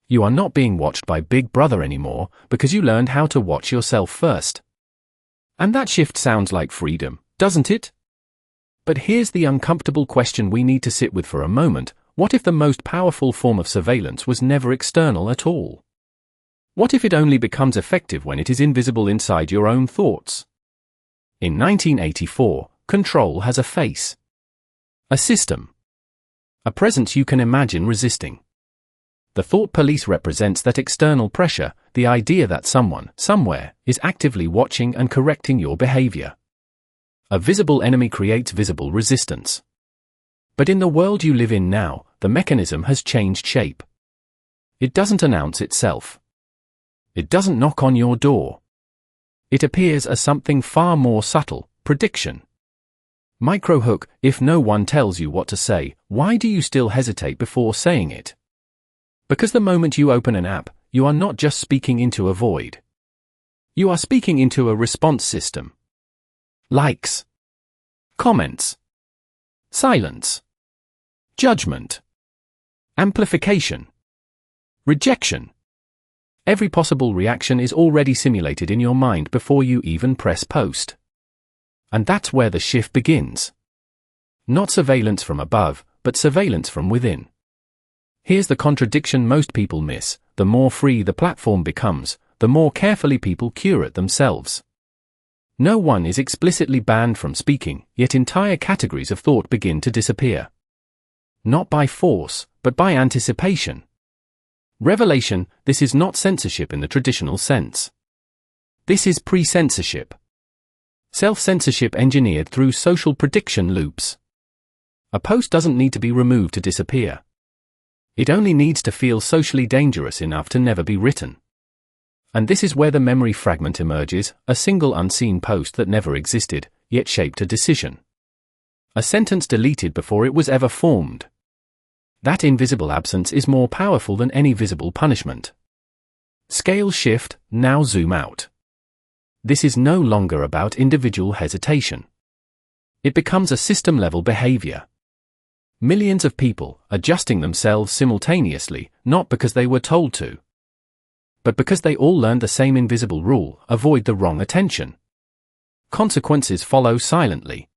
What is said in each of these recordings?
You are not being watched by Big Brother anymore because you learned how to watch yourself first. And that shift sounds like freedom, doesn't it? But here's the uncomfortable question we need to sit with for a moment. What if the most powerful form of surveillance was never external at all? What if it only becomes effective when it is invisible inside your own thoughts? In 1984, control has a face. A system. A presence you can imagine resisting. The thought police represents that external pressure, the idea that someone, somewhere, is actively watching and correcting your behavior. A visible enemy creates visible resistance. But in the world you live in now, the mechanism has changed shape. It doesn't announce itself. It doesn't knock on your door. It appears as something far more subtle, prediction. Microhook, if no one tells you what to say, why do you still hesitate before saying it? Because the moment you open an app, you are not just speaking into a void. You are speaking into a response system. Likes. Comments. Silence. Judgment. Amplification. Rejection. Every possible reaction is already simulated in your mind before you even press post. And that's where the shift begins. Not surveillance from above, but surveillance from within. Here's the contradiction most people miss: the more free the platform becomes, the more carefully people curate themselves. No one is explicitly banned from speaking, yet entire categories of thought begin to disappear. Not by force, but by anticipation. Revelation: this is not censorship in the traditional sense. This is pre-censorship. Self-censorship engineered through social prediction loops. A post doesn't need to be removed to disappear. It only needs to feel socially dangerous enough to never be written. And this is where the memory fragment emerges, a single unseen post that never existed, yet shaped a decision. A sentence deleted before it was ever formed. That invisible absence is more powerful than any visible punishment. Scale shift, now zoom out. This is no longer about individual hesitation. It becomes a system-level behavior. Millions of people adjusting themselves simultaneously, not because they were told to, but because they all learned the same invisible rule: avoid the wrong attention. Consequences follow silently.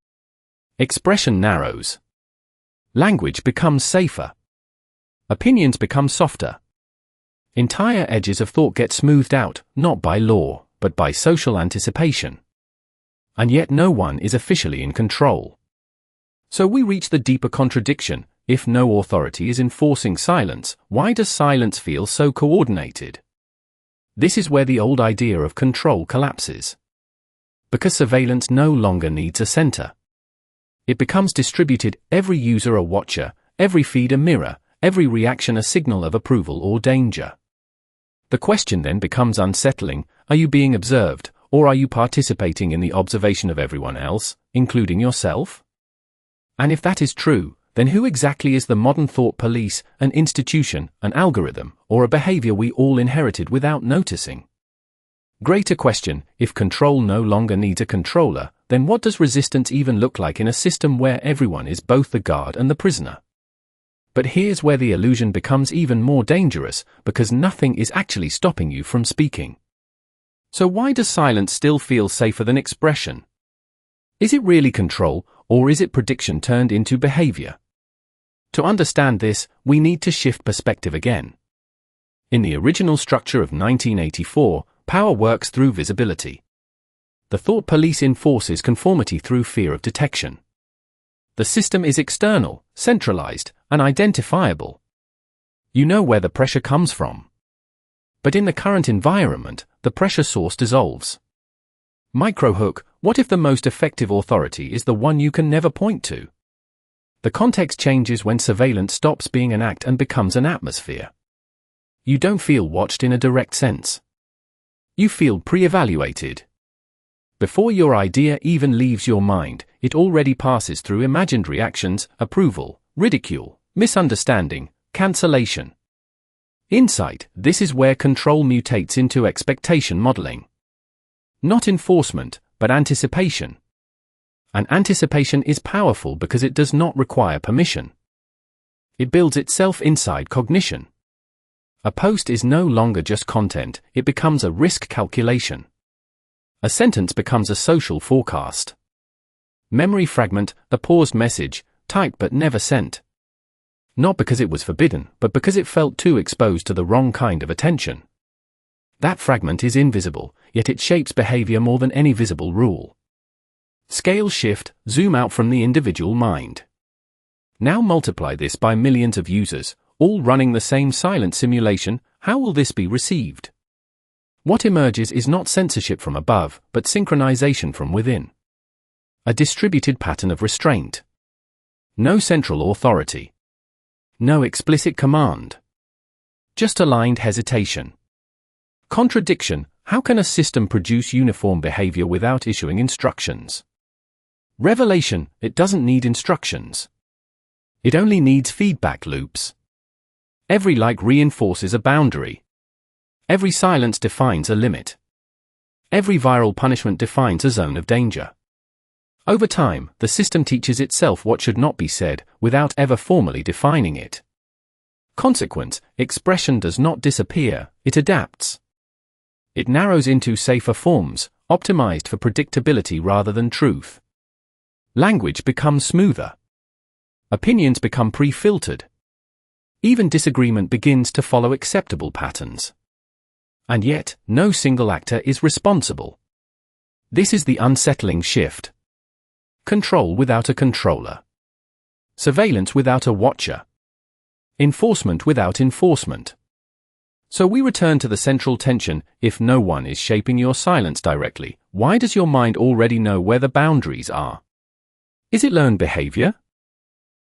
Expression narrows. Language becomes safer. Opinions become softer. Entire edges of thought get smoothed out, not by law, but by social anticipation. And yet no one is officially in control. So we reach the deeper contradiction: if no authority is enforcing silence, why does silence feel so coordinated? This is where the old idea of control collapses. Because surveillance no longer needs a center. It becomes distributed, every user a watcher, every feed a mirror, every reaction a signal of approval or danger. The question then becomes unsettling: are you being observed, or are you participating in the observation of everyone else, including yourself? And if that is true, then who exactly is the modern thought police: an institution, an algorithm, or a behavior we all inherited without noticing? Greater question: if control no longer needs a controller, then what does resistance even look like in a system where everyone is both the guard and the prisoner? But here's where the illusion becomes even more dangerous, because nothing is actually stopping you from speaking. So why does silence still feel safer than expression? Is it really control, or is it prediction turned into behavior? To understand this, we need to shift perspective again. In the original structure of 1984, power works through visibility. The thought police enforces conformity through fear of detection. The system is external, centralized, and identifiable. You know where the pressure comes from. But in the current environment, the pressure source dissolves. Microhook: what if the most effective authority is the one you can never point to? The context changes when surveillance stops being an act and becomes an atmosphere. You don't feel watched in a direct sense. You feel pre-evaluated. Before your idea even leaves your mind, it already passes through imagined reactions: approval, ridicule, misunderstanding, cancellation. Insight: this is where control mutates into expectation modeling. Not enforcement, but anticipation. And anticipation is powerful because it does not require permission. It builds itself inside cognition. A post is no longer just content, it becomes a risk calculation. A sentence becomes a social forecast. Memory fragment, a paused message, typed but never sent. Not because it was forbidden, but because it felt too exposed to the wrong kind of attention. That fragment is invisible, yet it shapes behavior more than any visible rule. Scale shift, zoom out from the individual mind. Now multiply this by millions of users, all running the same silent simulation. How will this be received? What emerges is not censorship from above, but synchronization from within. A distributed pattern of restraint. No central authority. No explicit command. Just aligned hesitation. Contradiction. How can a system produce uniform behavior without issuing instructions? Revelation. It doesn't need instructions. It only needs feedback loops. Every like reinforces a boundary. Every silence defines a limit. Every viral punishment defines a zone of danger. Over time, the system teaches itself what should not be said, without ever formally defining it. Consequence, expression does not disappear, it adapts. It narrows into safer forms, optimized for predictability rather than truth. Language becomes smoother. Opinions become pre-filtered. Even disagreement begins to follow acceptable patterns. And yet, no single actor is responsible. This is the unsettling shift. Control without a controller. Surveillance without a watcher. Enforcement without enforcement. So we return to the central tension. If no one is shaping your silence directly, why does your mind already know where the boundaries are? Is it learned behavior?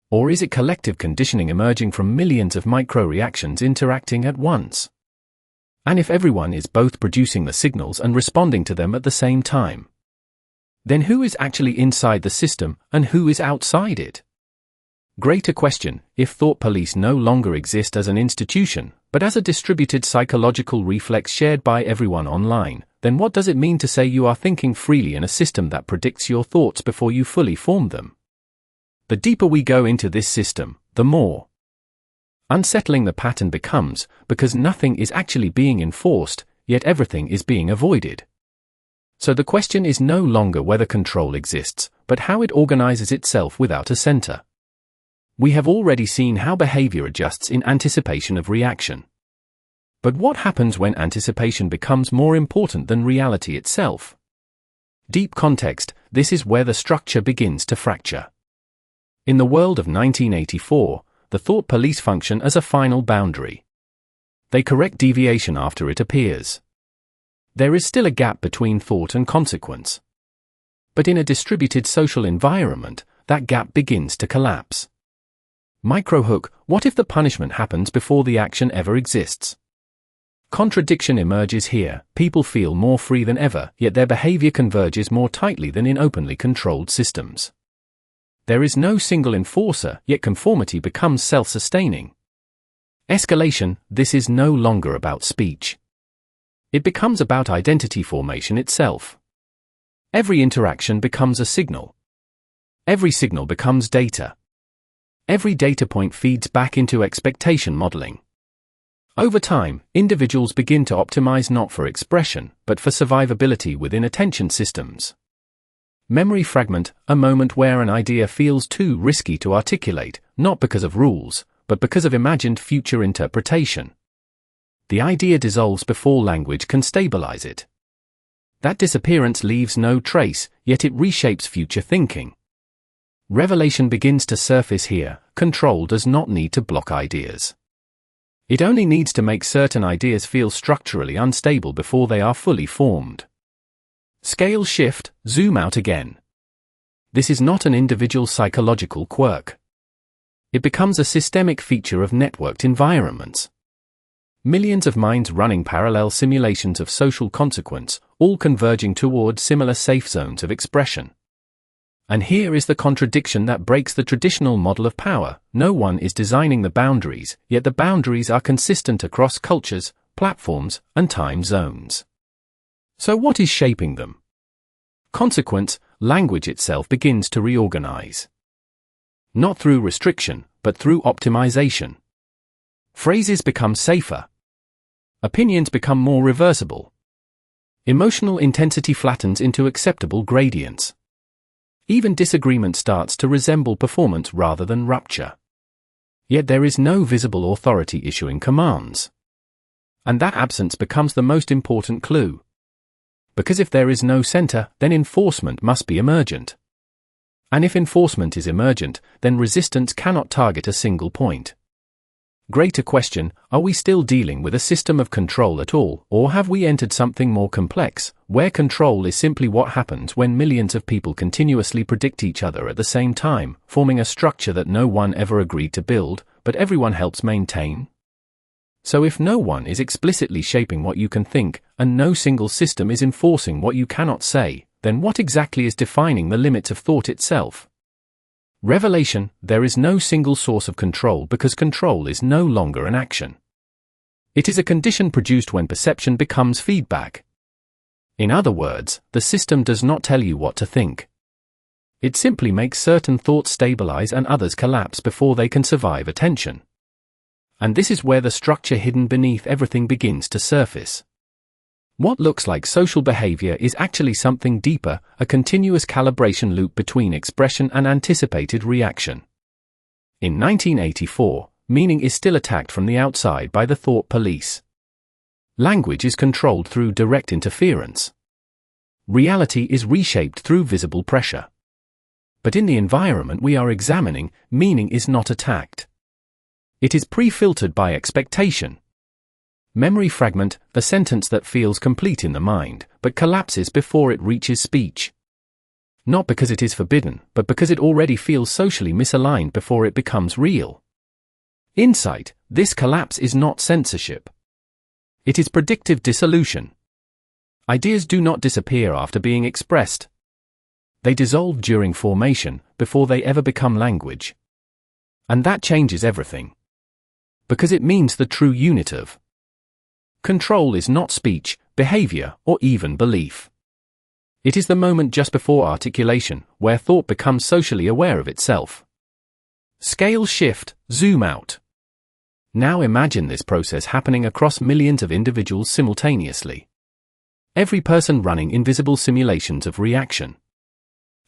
Or is it collective conditioning emerging from millions of micro-reactions interacting at once? And if everyone is both producing the signals and responding to them at the same time, then who is actually inside the system and who is outside it? Greater question, if thought police no longer exist as an institution, but as a distributed psychological reflex shared by everyone online, then what does it mean to say you are thinking freely in a system that predicts your thoughts before you fully form them? The deeper we go into this system, the more unsettling the pattern becomes, because nothing is actually being enforced, yet everything is being avoided. So the question is no longer whether control exists, but how it organizes itself without a center. We have already seen how behavior adjusts in anticipation of reaction. But what happens when anticipation becomes more important than reality itself? Deep context, this is where the structure begins to fracture. In the world of 1984, the thought police function as a final boundary. They correct deviation after it appears. There is still a gap between thought and consequence. But in a distributed social environment, that gap begins to collapse. Microhook, what if the punishment happens before the action ever exists? Contradiction emerges here. People feel more free than ever, yet their behavior converges more tightly than in openly controlled systems. There is no single enforcer, yet conformity becomes self-sustaining. Escalation, this is no longer about speech. It becomes about identity formation itself. Every interaction becomes a signal. Every signal becomes data. Every data point feeds back into expectation modeling. Over time, individuals begin to optimize not for expression, but for survivability within attention systems. Memory fragment, a moment where an idea feels too risky to articulate, not because of rules, but because of imagined future interpretation. The idea dissolves before language can stabilize it. That disappearance leaves no trace, yet it reshapes future thinking. Revelation begins to surface here. Control does not need to block ideas. It only needs to make certain ideas feel structurally unstable before they are fully formed. Scale shift, zoom out again. This is not an individual psychological quirk. It becomes a systemic feature of networked environments. Millions of minds running parallel simulations of social consequence, all converging toward similar safe zones of expression. And here is the contradiction that breaks the traditional model of power. No one is designing the boundaries, yet the boundaries are consistent across cultures, platforms, and time zones. So what is shaping them? Consequence, language itself begins to reorganize. Not through restriction, but through optimization. Phrases become safer. Opinions become more reversible. Emotional intensity flattens into acceptable gradients. Even disagreement starts to resemble performance rather than rupture. Yet there is no visible authority issuing commands. And that absence becomes the most important clue. Because if there is no center, then enforcement must be emergent. And if enforcement is emergent, then resistance cannot target a single point. Greater question, are we still dealing with a system of control at all, or have we entered something more complex, where control is simply what happens when millions of people continuously predict each other at the same time, forming a structure that no one ever agreed to build, but everyone helps maintain? So if no one is explicitly shaping what you can think, and no single system is enforcing what you cannot say, then what exactly is defining the limits of thought itself? Revelation, there is no single source of control because control is no longer an action. It is a condition produced when perception becomes feedback. In other words, the system does not tell you what to think. It simply makes certain thoughts stabilize and others collapse before they can survive attention. And this is where the structure hidden beneath everything begins to surface. What looks like social behavior is actually something deeper, a continuous calibration loop between expression and anticipated reaction. In 1984, meaning is still attacked from the outside by the thought police. Language is controlled through direct interference. Reality is reshaped through visible pressure. But in the environment we are examining, meaning is not attacked. It is pre-filtered by expectation. Memory fragment, the sentence that feels complete in the mind, but collapses before it reaches speech. Not because it is forbidden, but because it already feels socially misaligned before it becomes real. Insight, this collapse is not censorship. It is predictive dissolution. Ideas do not disappear after being expressed. They dissolve during formation, before they ever become language. And that changes everything. Because it means the true unit of control is not speech, behavior, or even belief. It is the moment just before articulation, where thought becomes socially aware of itself. Scale shift, zoom out. Now imagine this process happening across millions of individuals simultaneously. Every person running invisible simulations of reaction.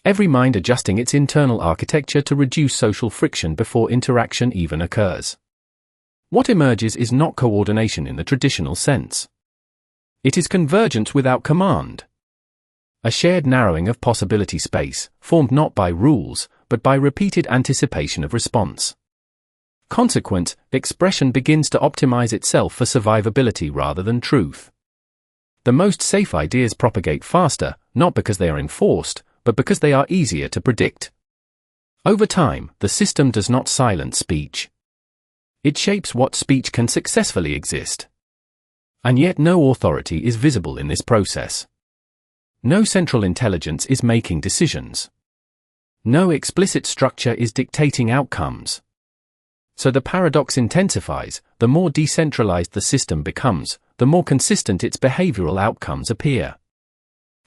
Every mind adjusting its internal architecture to reduce social friction before interaction even occurs. What emerges is not coordination in the traditional sense. It is convergence without command. A shared narrowing of possibility space, formed not by rules, but by repeated anticipation of response. Consequent, expression begins to optimize itself for survivability rather than truth. The most safe ideas propagate faster, not because they are enforced, but because they are easier to predict. Over time, the system does not silence speech. It shapes what speech can successfully exist. And yet no authority is visible in this process. No central intelligence is making decisions. No explicit structure is dictating outcomes. So the paradox intensifies, the more decentralized the system becomes, the more consistent its behavioral outcomes appear.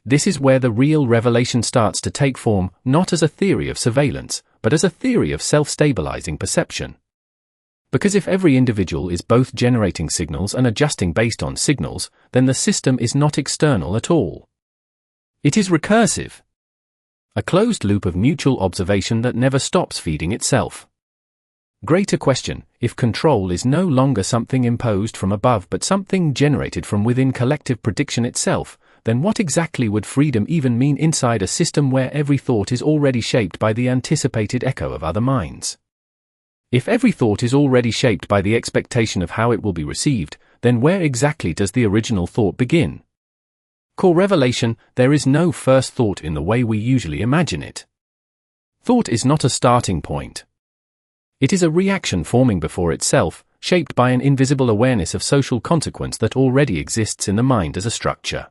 This is where the real revelation starts to take form, not as a theory of surveillance, but as a theory of self-stabilizing perception. Because if every individual is both generating signals and adjusting based on signals, then the system is not external at all. It is recursive. A closed loop of mutual observation that never stops feeding itself. Greater question, if control is no longer something imposed from above but something generated from within collective prediction itself, then what exactly would freedom even mean inside a system where every thought is already shaped by the anticipated echo of other minds? If every thought is already shaped by the expectation of how it will be received, then where exactly does the original thought begin? Core revelation, there is no first thought in the way we usually imagine it. Thought is not a starting point. It is a reaction forming before itself, shaped by an invisible awareness of social consequence that already exists in the mind as a structure.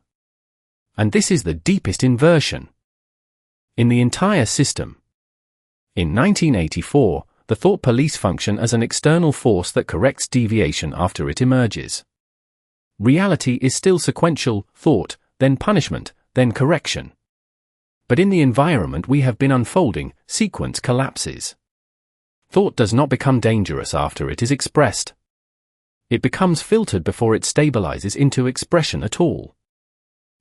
And this is the deepest inversion in the entire system. In 1984, the thought police function as an external force that corrects deviation after it emerges. Reality is still sequential, thought, then punishment, then correction. But in the environment we have been unfolding, sequence collapses. Thought does not become dangerous after it is expressed. It becomes filtered before it stabilizes into expression at all.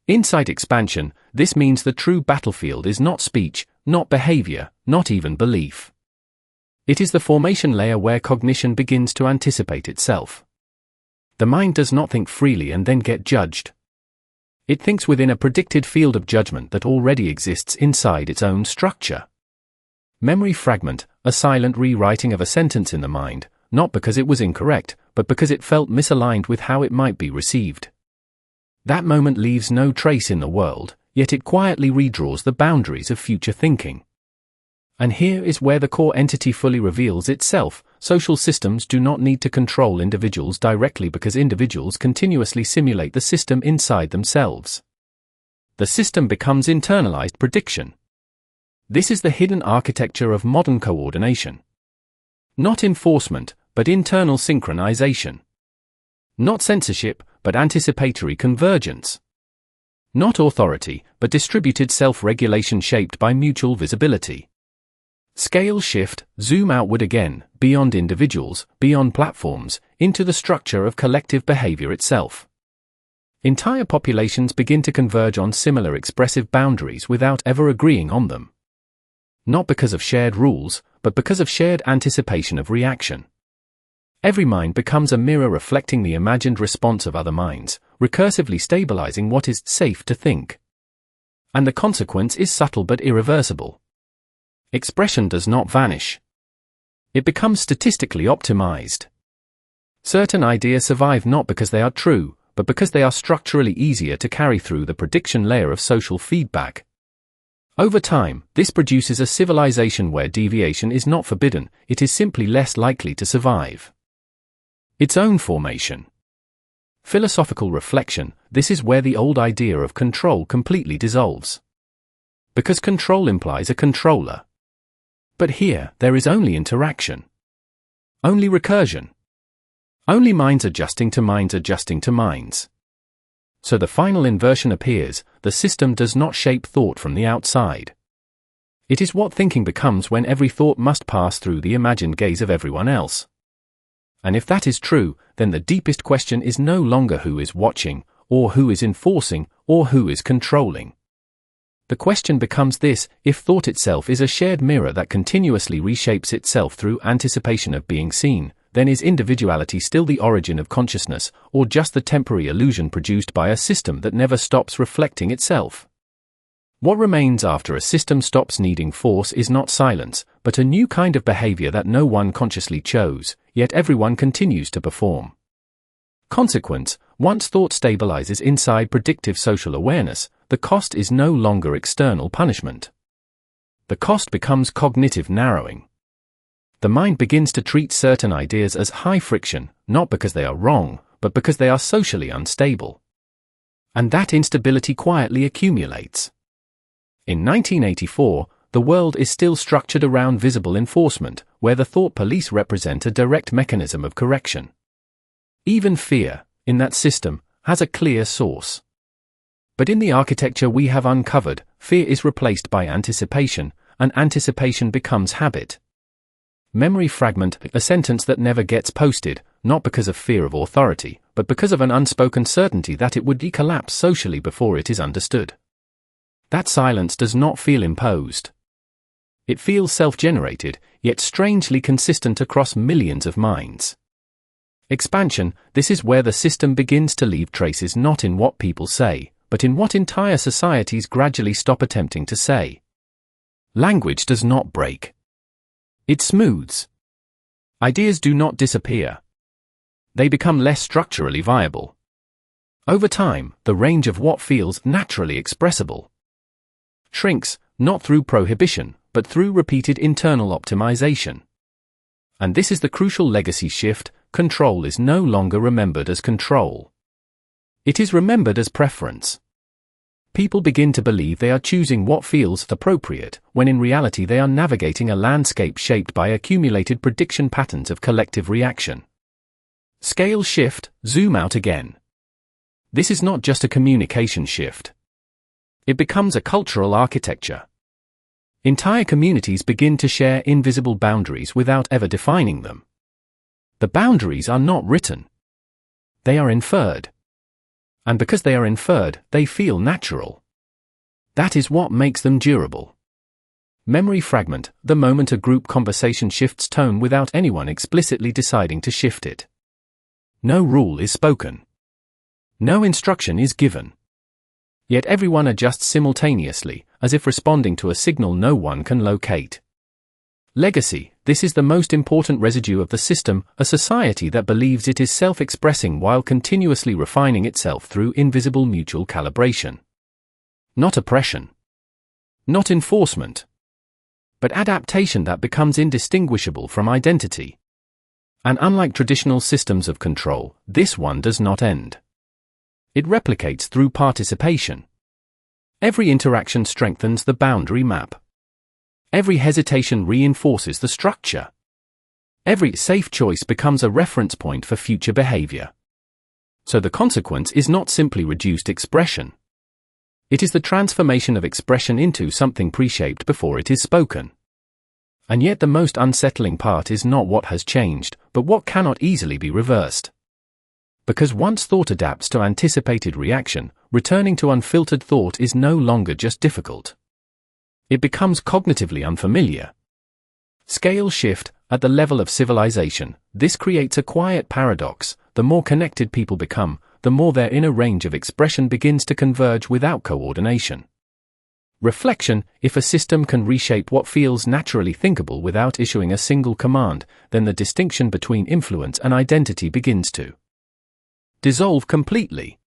Insight expansion, this means the true battlefield is not speech, not behavior, not even belief. It is the formation layer where cognition begins to anticipate itself. The mind does not think freely and then get judged. It thinks within a predicted field of judgment that already exists inside its own structure. Memory fragment, a silent rewriting of a sentence in the mind, not because it was incorrect, but because it felt misaligned with how it might be received. That moment leaves no trace in the world, yet it quietly redraws the boundaries of future thinking. And here is where the core entity fully reveals itself. Social systems do not need to control individuals directly because individuals continuously simulate the system inside themselves. The system becomes internalized prediction. This is the hidden architecture of modern coordination. Not enforcement, but internal synchronization. Not censorship, but anticipatory convergence. Not authority, but distributed self-regulation shaped by mutual visibility. Scale shift, zoom outward again, beyond individuals, beyond platforms, into the structure of collective behavior itself. Entire populations begin to converge on similar expressive boundaries without ever agreeing on them. Not because of shared rules, but because of shared anticipation of reaction. Every mind becomes a mirror reflecting the imagined response of other minds, recursively stabilizing what is safe to think. And the consequence is subtle but irreversible. Expression does not vanish. It becomes statistically optimized. Certain ideas survive not because they are true, but because they are structurally easier to carry through the prediction layer of social feedback. Over time, this produces a civilization where deviation is not forbidden, it is simply less likely to survive. Its own formation. Philosophical reflection, this is where the old idea of control completely dissolves. Because control implies a controller. But here, there is only interaction. Only recursion. Only minds adjusting to minds adjusting to minds. So the final inversion appears, the system does not shape thought from the outside. It is what thinking becomes when every thought must pass through the imagined gaze of everyone else. And if that is true, then the deepest question is no longer who is watching, or who is enforcing, or who is controlling. The question becomes this: if thought itself is a shared mirror that continuously reshapes itself through anticipation of being seen, then is individuality still the origin of consciousness, or just the temporary illusion produced by a system that never stops reflecting itself? What remains after a system stops needing force is not silence, but a new kind of behavior that no one consciously chose, yet everyone continues to perform. Consequence: once thought stabilizes inside predictive social awareness, the cost is no longer external punishment. The cost becomes cognitive narrowing. The mind begins to treat certain ideas as high friction, not because they are wrong, but because they are socially unstable. And that instability quietly accumulates. In 1984, the world is still structured around visible enforcement, where the thought police represent a direct mechanism of correction. Even fear, in that system, has a clear source. But in the architecture we have uncovered, fear is replaced by anticipation, and anticipation becomes habit. Memory fragment, a sentence that never gets posted, not because of fear of authority, but because of an unspoken certainty that it would collapse socially before it is understood. That silence does not feel imposed. It feels self-generated, yet strangely consistent across millions of minds. Expansion, this is where the system begins to leave traces not in what people say, but in what entire societies gradually stop attempting to say. Language does not break. It smooths. Ideas do not disappear. They become less structurally viable. Over time, the range of what feels naturally expressible shrinks, not through prohibition, but through repeated internal optimization. And this is the crucial legacy shift: control is no longer remembered as control. It is remembered as preference. People begin to believe they are choosing what feels appropriate, when in reality they are navigating a landscape shaped by accumulated prediction patterns of collective reaction. Scale shift, zoom out again. This is not just a communication shift. It becomes a cultural architecture. Entire communities begin to share invisible boundaries without ever defining them. The boundaries are not written. They are inferred. And because they are inferred, they feel natural. That is what makes them durable. Memory fragment, the moment a group conversation shifts tone without anyone explicitly deciding to shift it. No rule is spoken. No instruction is given. Yet everyone adjusts simultaneously, as if responding to a signal no one can locate. Legacy, this is the most important residue of the system, a society that believes it is self-expressing while continuously refining itself through invisible mutual calibration. Not oppression. Not enforcement. But adaptation that becomes indistinguishable from identity. And unlike traditional systems of control, this one does not end. It replicates through participation. Every interaction strengthens the boundary map. Every hesitation reinforces the structure. Every safe choice becomes a reference point for future behavior. So the consequence is not simply reduced expression. It is the transformation of expression into something pre-shaped before it is spoken. And yet the most unsettling part is not what has changed, but what cannot easily be reversed. Because once thought adapts to anticipated reaction, returning to unfiltered thought is no longer just difficult. It becomes cognitively unfamiliar. Scale shift, at the level of civilization, this creates a quiet paradox. The more connected people become, the more their inner range of expression begins to converge without coordination. Reflection, if a system can reshape what feels naturally thinkable without issuing a single command, then the distinction between influence and identity begins to dissolve completely.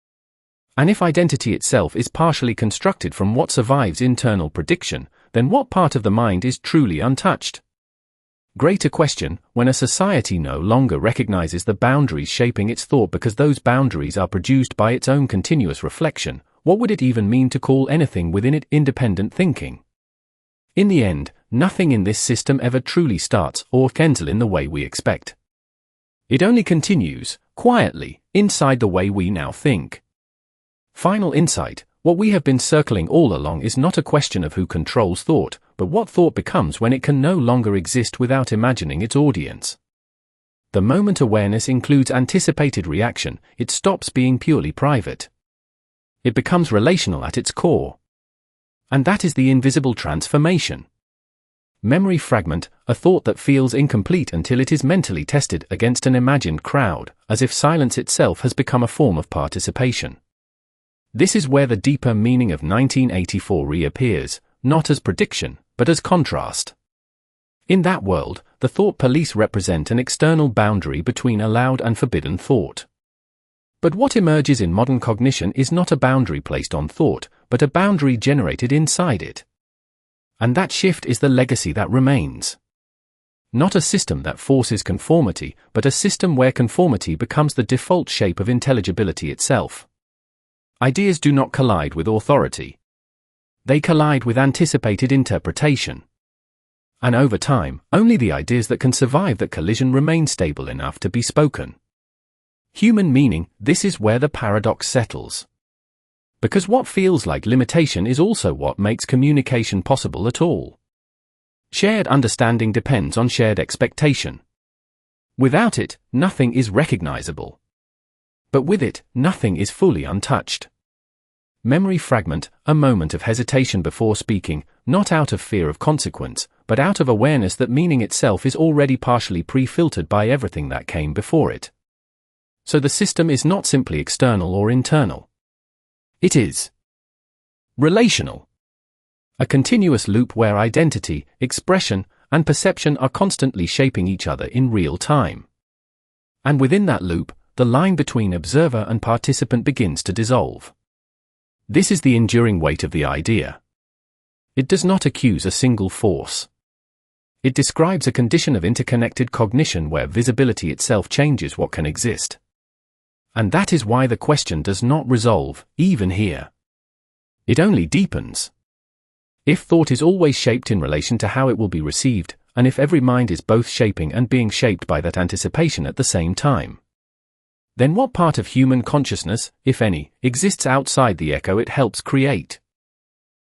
And if identity itself is partially constructed from what survives internal prediction, then what part of the mind is truly untouched? Greater question, when a society no longer recognizes the boundaries shaping its thought because those boundaries are produced by its own continuous reflection, what would it even mean to call anything within it independent thinking? In the end, nothing in this system ever truly starts or ends in the way we expect. It only continues, quietly, inside the way we now think. Final insight, what we have been circling all along is not a question of who controls thought, but what thought becomes when it can no longer exist without imagining its audience. The moment awareness includes anticipated reaction, it stops being purely private. It becomes relational at its core. And that is the invisible transformation. Memory fragment, a thought that feels incomplete until it is mentally tested against an imagined crowd, as if silence itself has become a form of participation. This is where the deeper meaning of 1984 reappears, not as prediction, but as contrast. In that world, the thought police represent an external boundary between allowed and forbidden thought. But what emerges in modern cognition is not a boundary placed on thought, but a boundary generated inside it. And that shift is the legacy that remains. Not a system that forces conformity, but a system where conformity becomes the default shape of intelligibility itself. Ideas do not collide with authority. They collide with anticipated interpretation. And over time, only the ideas that can survive that collision remain stable enough to be spoken. Human meaning, this is where the paradox settles. Because what feels like limitation is also what makes communication possible at all. Shared understanding depends on shared expectation. Without it, nothing is recognizable. But with it, nothing is fully untouched. Memory fragment, a moment of hesitation before speaking, not out of fear of consequence, but out of awareness that meaning itself is already partially pre-filtered by everything that came before it. So the system is not simply external or internal. It is relational. A continuous loop where identity, expression, and perception are constantly shaping each other in real time. And within that loop, the line between observer and participant begins to dissolve. This is the enduring weight of the idea. It does not accuse a single force. It describes a condition of interconnected cognition where visibility itself changes what can exist. And that is why the question does not resolve, even here. It only deepens. If thought is always shaped in relation to how it will be received, and if every mind is both shaping and being shaped by that anticipation at the same time, then what part of human consciousness, if any, exists outside the echo it helps create?